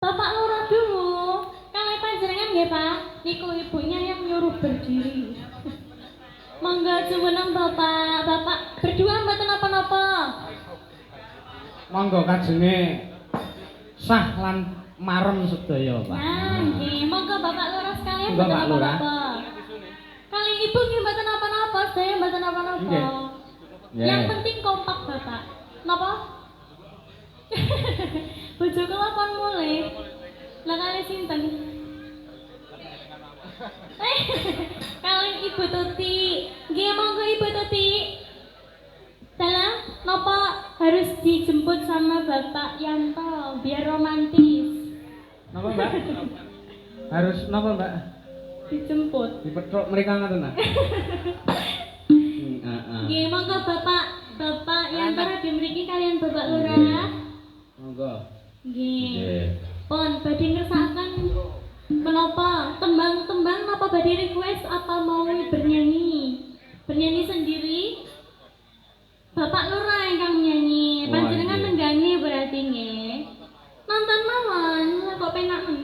Bapak lurah dulu. Kalau panjenengan nggih, Pak. Niku ibunya yang nyuruh berdiri. Monggo jumeneng Bapak. Bapak berdua mboten napa-napa. Monggo kajenge sah lan marem sedaya, Pak. Nah, nggih, monggo Bapak lurah sekalian Monggo, mboten Pak Lurah. napa-napa. Kali ibu nggih mboten napa-napa, sedaya mboten napa-napa. Nggih. Yang penting kompak, Bapak. Napa? Bojo kula pon mulih. Lah kali sinten? Kali Ibu Tuti. Nggih, monggo Ibu Tuti. Dalam napa harus dijemput sama Bapak Yanto biar romantis. Napa, Mbak? Harus napa, Mbak? Dijemput. Dipethuk mrika ngoten ta? Nggih, monggo Bapak Yanto di mriki kalian Bapak Lurah. Monggo. Nggih. Pon badhe ngersakaken menapa tembang-tembang napa badhe request apa mau bernyanyi? Bernyanyi sendiri? Bapak Lurah ingkang nyanyi. Panjenengan nenggani berarti nggih. Nonton mawon, kok penak men.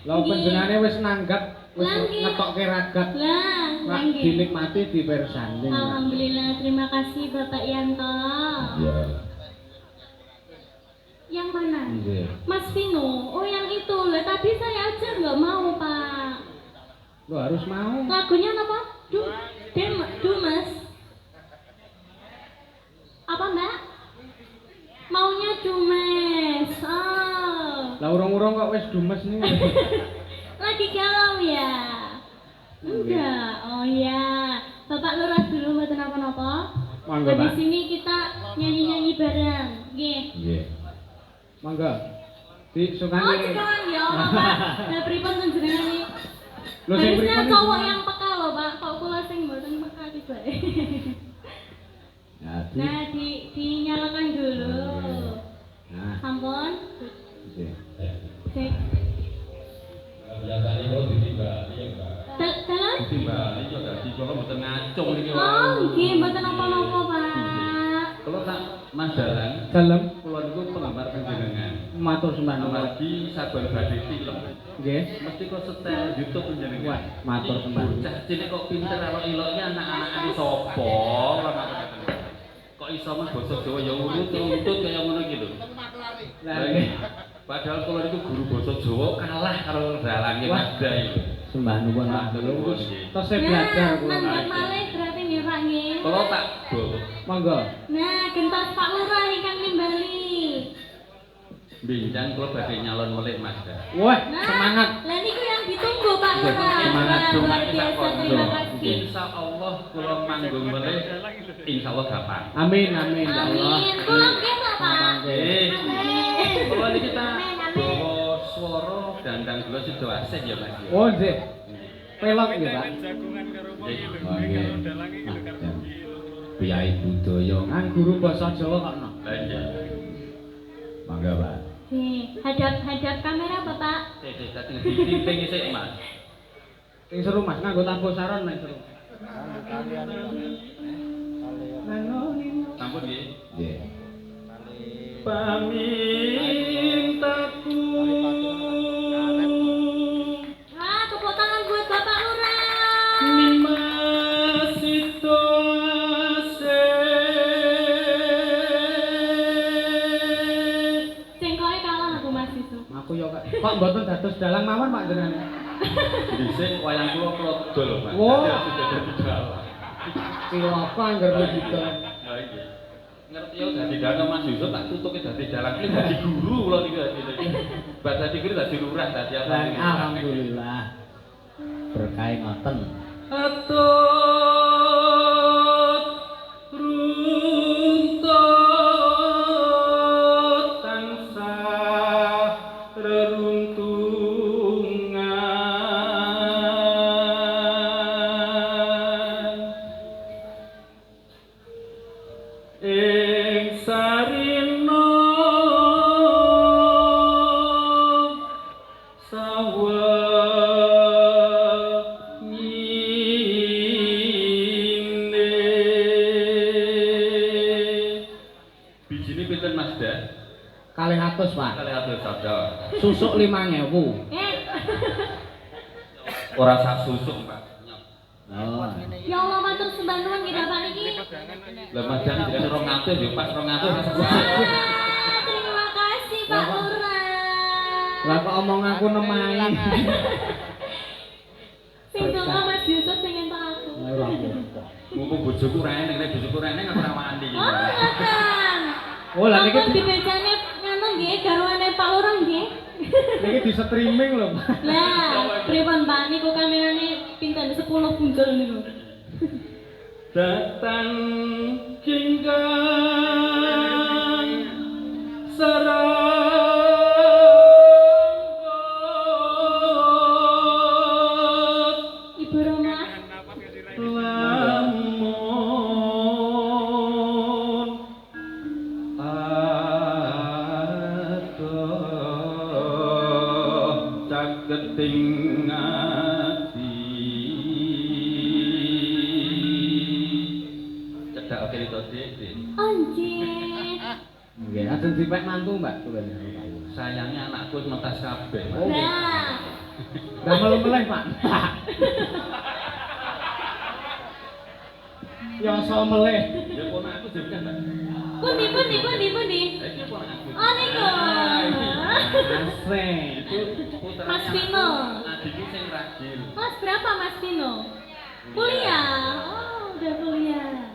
Lah panjenengane wis nanggap, wis ngetokke ragat. Lah, Nak nggih. dinikmati dipersanding. Alhamdulillah, terima kasih Bapak Yanto. Iya. Yang mana? Nggih. Mas Vino. Oh, yang itu. Lah tadi saya aja nggak mau, Pak. Lo harus mau. Lagunya apa? Mas. Apa, Mbak? Maunya Dumes. Oh. Lah urung-urung kok wis dumes nih. Lagi galau ya? Enggak. Oh ya. Bapak Lurah dulu mboten napa-napa. Monggo, Di Pak. sini kita nyanyi-nyanyi bareng. Nggih. Nggih. Monggo. Di Oh, sukani. sekarang ya, Pak. Lah pripun panjenengan iki? Lho sing Harusnya pripun cowok iki? yang peka loh, Pak. Kok kula sing mboten peka tibae. Ya, di. Nah, dinyalakan dulu. Nah, Sampun. nggih. Cek. Biasane kok ditimbali, Mbak. Dalam? Ditimbali yo dadi kula mboten ngacung niki wae. Oh, nggih, mboten napa-napa, Pak. Kula tak Mas Dalang, Dalem kula niku penggemar panjenengan. matur sembah nuwun. Amargi saben badhe film. Nggih. Mesti kok setel YouTube panjenengan. Wah, matur sembah. Bocah cilik kok pinter karo iloke anak-anakane sapa? Kok iso mah basa Jawa ya urut-urut kaya ngono iki lho. Lah nggih. Padahal kula niku guru basa Jawa kalah karo dalange Mas Dai lho. Sembah nuwun Pak. Matur nuwun nggih. Tos belajar kula. Mantap malih berarti nggih, Pak nggih. Kula tak bawa Monggo. Nah, gentos Pak Lurah ingkang nimbali. bincang kula badhe nyalon melih Mas Dai. Wah, Nah, semangat. lah niku yang ditunggu Pak Lurah. Semangat, Wah, luar biasa, terima kasih. Insyaallah kula manggung melih insyaallah gampang. Amin amin ya Allah. Amin. Kula nggih Pak. Nggih. Amin. Kula niki ta Amin, amin. bawa swara dandang kula sida asih ya Mas. Oh nggih. Pelok nggih Pak. Oh nggih. Piyai budaya Kan guru basa Jawa kok no. Lah iya. Mangga, Pak. Nih, hadap kamera Bapak. Sik dadi ditinting sik, Mas. Sing seru Mas, nganggo tampo saron nek seru. Sampun nggih. Nggih. Pamintaku Ah, tepuk tangan buat Bapak Lurah. Nimasito Cengkoke kalah aku Mas itu. Aku yo kok mboten dados dalang mawon Pak jenengan. Dhisik wayang kula prodol, Pak. Wow. Dadi dalang. Cilaka anggar begitu. Lah iki. Ngerti yo dadi dalang Mas Yusuf tak tutuke dadi dalang iki dadi guru kula niki dadi. Bar dadi guru dadi lurah dadi apa Lah niki. alhamdulillah. Berkah ngoten. Atut runtut tansah reruntungan ing sarina bijine pinten Mas Da? 200 200 Pak. Kali atus saja. Susuk 5.000. Ora sak susuk, Pak. Oh. Ya Allah matur sembah nuwun nggih Bapak niki. Lah madang dikene 200 yo pas 200 sak susuk. Terima kasih Pak Lurah. Lah kok omong aku nemahi. Sing donga Mas Yusuf sing entuk aku. Ora apa-apa. Mumpung bojoku reneng, nek bojoku reneng aku ora wani. Oh, ngoten. Oh, lah niki Ampun dibecane ngono nggih garwane Pak Lurah nggih. niki di streaming lho, Pak. Lah, pripun Pak niku kamerane pinten 10 punjul niku. Datang kinggang saranggot Ibu Roma. lamun adoh caketing ati cedak oke itu Dik. Anjir. Nggih, ajeng dipek mantu, Mbak. Sayangnya anakku mentas kabeh. Oh. Nah, Damel meleh, Pak. Ya so meleh. Ya ponakku jek kan, Mbak. pundi. Iki ponakku. Oh niku. Asik. Itu putranya Mas Vino. Adikku sing ragil. Mas berapa Mas Vino? Kuliah. Oh, udah kuliah.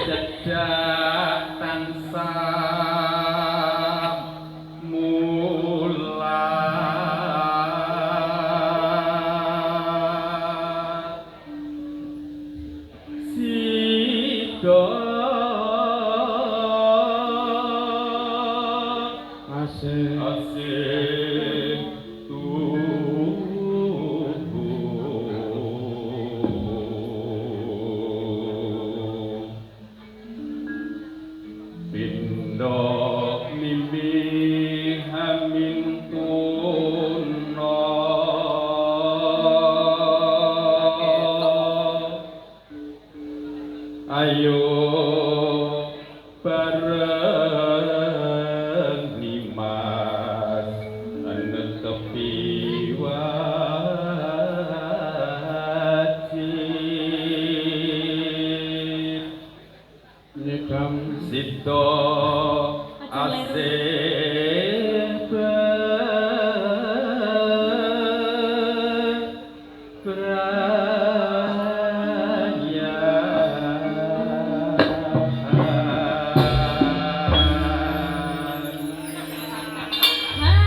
Jedak tansah mulat sida Asik. asih tubuh pindha mimpi hamin tuna ayo bareng nimas netepi wajib Nyedam Sito asih Wah,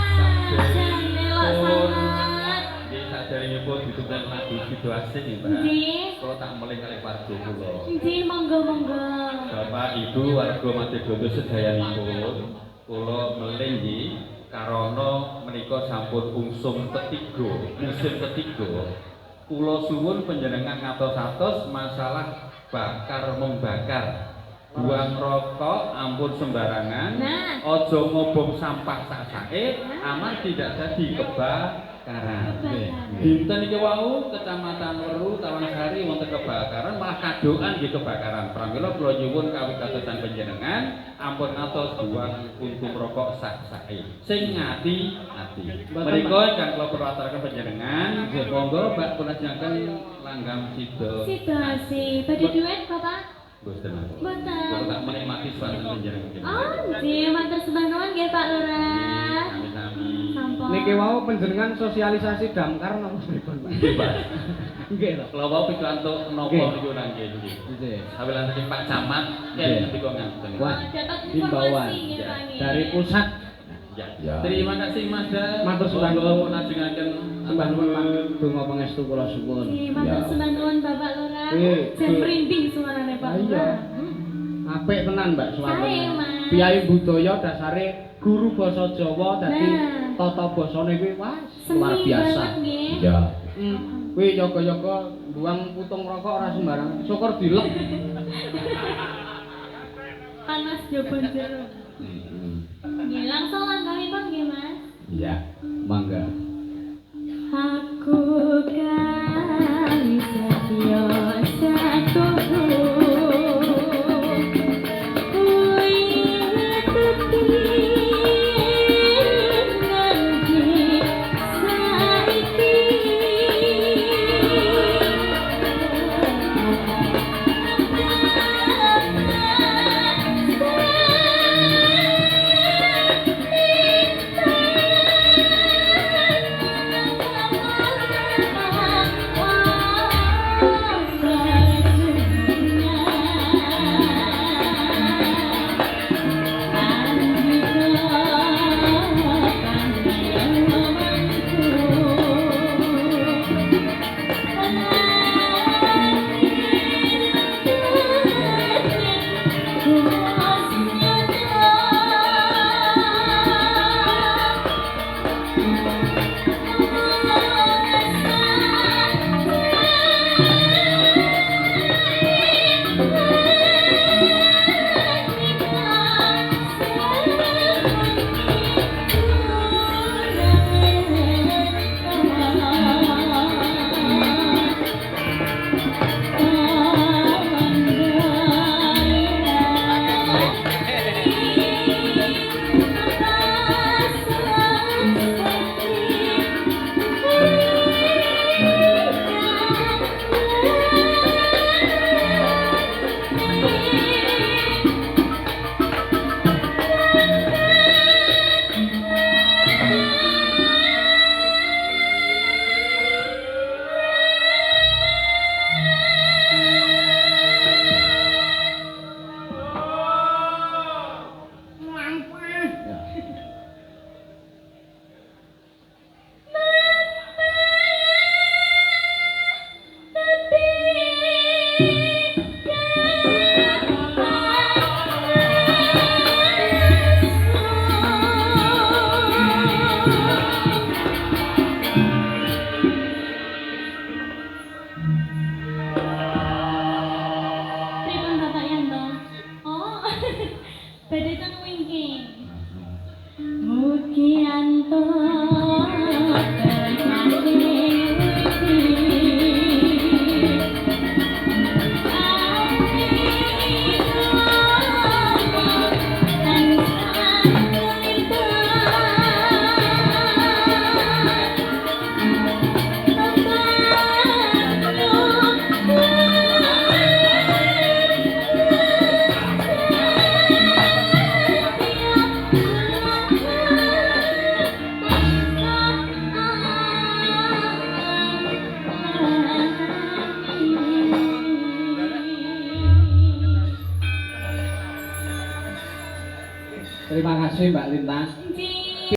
janelok sangat. Nggih saderengipun dituntun lagu Sido Asih nggih, Mbak. Nggih. Kula tak melih kalih warga kula. Nggih, monggo. Bapak Ibu warga Madigodo sedayanipun, kula melih nggih karana menika sampun ungsum ketiga, musim ketiga. Kula suwun panjenengan ngatos-atos masalah bakar membakar. Buang rokok ampun sembarangan. Nah. Aja ngobong sampah sak-sake, aman tidak jadi kebakaran. Dinten iki wau Kecamatan Weru Tawansari wonten kebakaran malah kadokan nggih kebakaran. Pramila kula nyuwun kawigatosan panjenengan ampun ngatos buang puntung rokok sak-sake. Sing ngati-ati. Mriku ingkang kula purwataraken panjenengan, monggo Mbak kulajengaken langgam Sido. Sido Asih. Badhe duet Bapak? Boten. Mboten. Kula tak menikmati swanten panjenengan. Oh, nggih, matur sembah nuwun nggih Pak Lurah. Amin. Sampun. niki wau panjenengan sosialisasi damkar napa pripun, Pak? Nggih to. Kalau mau pikantuk nopo Nggih. niku nggih nggih. Nggih. Sawilan saking Pak Camat Nggih. yen ngendika ngaten. Wah, dapat himbauan informasi nggih Pak nggih. dari pusat. Ya. Terima kasih Mas Da. Matur sembah Monggo nuwun. munajengaken Sembah nuwun donga pangestu kula suwun. Nggih, matur sembah nuwun Bapak Lurah. Nggih. Jan merinding suarane Pak Iya. Lurah. Apik tenan, Mbak, Sae, suarane. Mas. Piyai budaya dasare guru basa Jawa dadi Nah. tata basane kuwi wah Seni luar biasa. banget nggih. Iya. Kuwi yoga-yoga buang putung rokok ora sembarang. Syukur dilek. Panas jaba jero. Nggih, langsung langgamipun nggih Mas. Iya, mangga. Aku kan setia satu iki. Mugianto Terima kasih Mbak Lintang. Nggih.